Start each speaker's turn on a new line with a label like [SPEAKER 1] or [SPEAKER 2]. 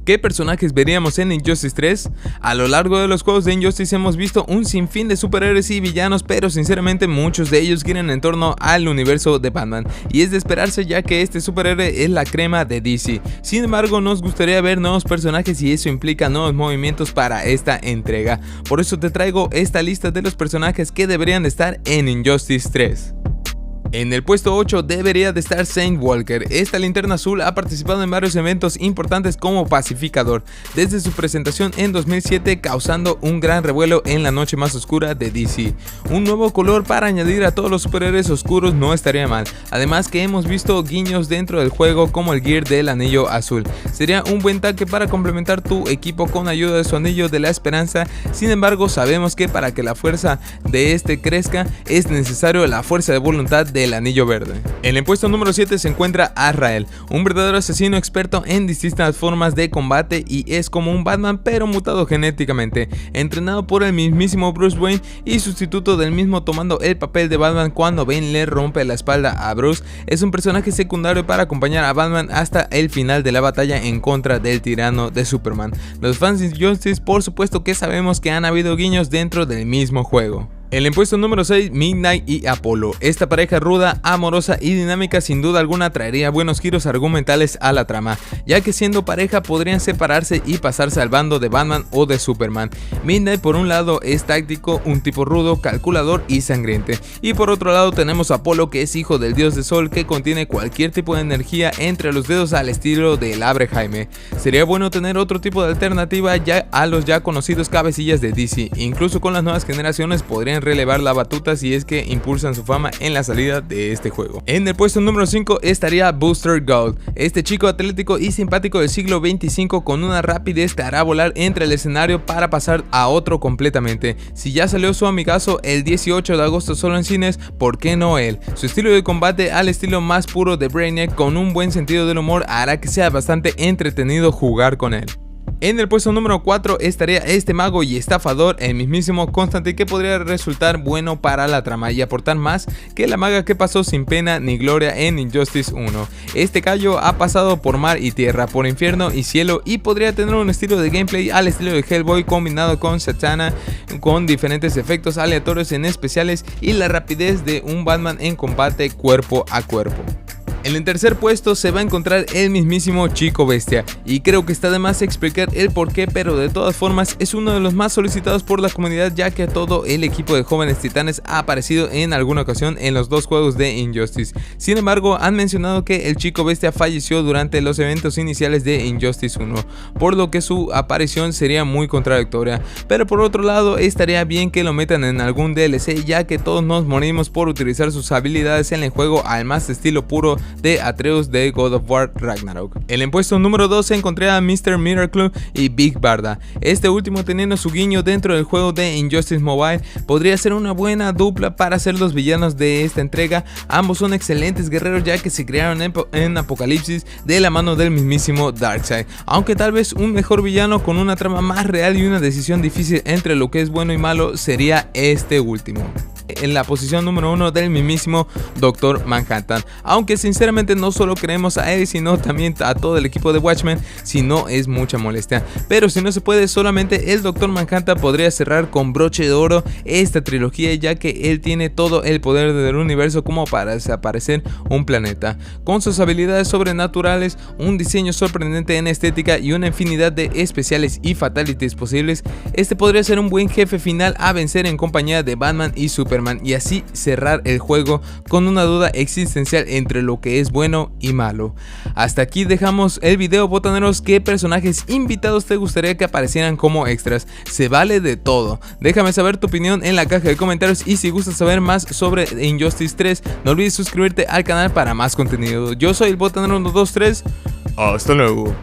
[SPEAKER 1] ¿Qué personajes veríamos en Injustice 3? A lo largo de los juegos de Injustice hemos visto un sinfín de superhéroes y villanos, pero sinceramente muchos de ellos giran en torno al universo de Batman, y es de esperarse ya que este superhéroe es la crema de DC. Sin embargo, nos gustaría ver nuevos personajes y eso implica nuevos movimientos para esta entrega. Por eso te traigo esta lista de los personajes que deberían estar en Injustice 3. En el puesto 8 debería de estar Saint Walker. Esta linterna azul ha participado en varios eventos importantes como pacificador, desde su presentación en 2007 causando un gran revuelo en la noche más oscura de DC. Un nuevo color para añadir a todos los superhéroes oscuros no estaría mal, además que hemos visto guiños dentro del juego como el gear del anillo azul. Sería un buen taque para complementar tu equipo con ayuda de su anillo de la esperanza. Sin embargo, sabemos que para que la fuerza de este crezca es necesario la fuerza de voluntad del anillo verde. En el puesto número 7 se encuentra Azrael, un verdadero asesino experto en distintas formas de combate y es como un Batman pero mutado genéticamente, entrenado por el mismísimo Bruce Wayne y sustituto del mismo tomando el papel de Batman cuando Bane le rompe la espalda a Bruce. Es un personaje secundario para acompañar a Batman hasta el final de la batalla en contra del tirano de Superman. Los fans de Injustice por supuesto que sabemos que han habido guiños dentro del mismo juego. En el puesto número 6, Midnight y Apollo. Esta pareja ruda, amorosa y dinámica sin duda alguna traería buenos giros argumentales a la trama, ya que siendo pareja podrían separarse y pasarse al bando de Batman o de Superman. Midnight por un lado es táctico, un tipo rudo, calculador y sangriente, y por otro lado tenemos a Apollo, que es hijo del dios de sol que contiene cualquier tipo de energía entre los dedos al estilo del Abre Jaime. Sería bueno tener otro tipo de alternativa ya a los ya conocidos cabecillas de DC, incluso con las nuevas generaciones podrían relevar la batuta si es que impulsan su fama en la salida de este juego. En el puesto número 5 estaría Booster Gold. Este chico atlético y simpático del siglo 25 con una rapidez te hará volar entre el escenario para pasar a otro completamente. Si ya salió su amigazo el 18 de agosto solo en cines, ¿por qué no él? Su estilo de combate al estilo más puro de Brainiac con un buen sentido del humor hará que sea bastante entretenido jugar con él. En el puesto número 4 estaría este mago y estafador, el mismísimo Constantine, que podría resultar bueno para la trama y aportar más que la maga que pasó sin pena ni gloria en Injustice 1. Este callo ha pasado por mar y tierra, por infierno y cielo y podría tener un estilo de gameplay al estilo de Hellboy combinado con Satana, con diferentes efectos aleatorios en especiales y la rapidez de un Batman en combate cuerpo a cuerpo. En el tercer puesto se va a encontrar el mismísimo Chico Bestia, y creo que está de más explicar el porqué, pero de todas formas es uno de los más solicitados por la comunidad, ya que todo el equipo de jóvenes titanes ha aparecido en alguna ocasión en los dos juegos de Injustice. Sin embargo, han mencionado que el Chico Bestia falleció durante los eventos iniciales de Injustice 1, por lo que su aparición sería muy contradictoria, pero por otro lado estaría bien que lo metan en algún DLC, ya que todos nos morimos por utilizar sus habilidades en el juego al más estilo puro de Atreus de God of War Ragnarok. En el puesto número 2 se encontré a Mr. Miracle y Big Barda. Este último, teniendo su guiño dentro del juego de Injustice Mobile, podría ser una buena dupla para ser los villanos de esta entrega. Ambos son excelentes guerreros ya que se crearon en Apocalipsis de la mano del mismísimo Darkseid, aunque tal vez un mejor villano con una trama más real y una decisión difícil entre lo que es bueno y malo sería este último. En la posición número 1 del mismísimo Dr. Manhattan, aunque sinceramente no solo queremos a él sino también a todo el equipo de Watchmen, si no es mucha molestia, pero si no se puede, solamente el Dr. Manhattan podría cerrar con broche de oro esta trilogía, ya que él tiene todo el poder del universo como para desaparecer un planeta. Con sus habilidades sobrenaturales, un diseño sorprendente en estética y una infinidad de especiales y fatalities posibles, este podría ser un buen jefe final a vencer en compañía de Batman y Superman, y así cerrar el juego con una duda existencial entre lo que es bueno y malo. Hasta aquí dejamos el video, botaneros. ¿Qué personajes invitados te gustaría que aparecieran como extras? Se vale de todo. Déjame saber tu opinión en la caja de comentarios, y si gustas saber más sobre Injustice 3 no olvides suscribirte al canal para más contenido. Yo soy el botanero 123. Hasta luego.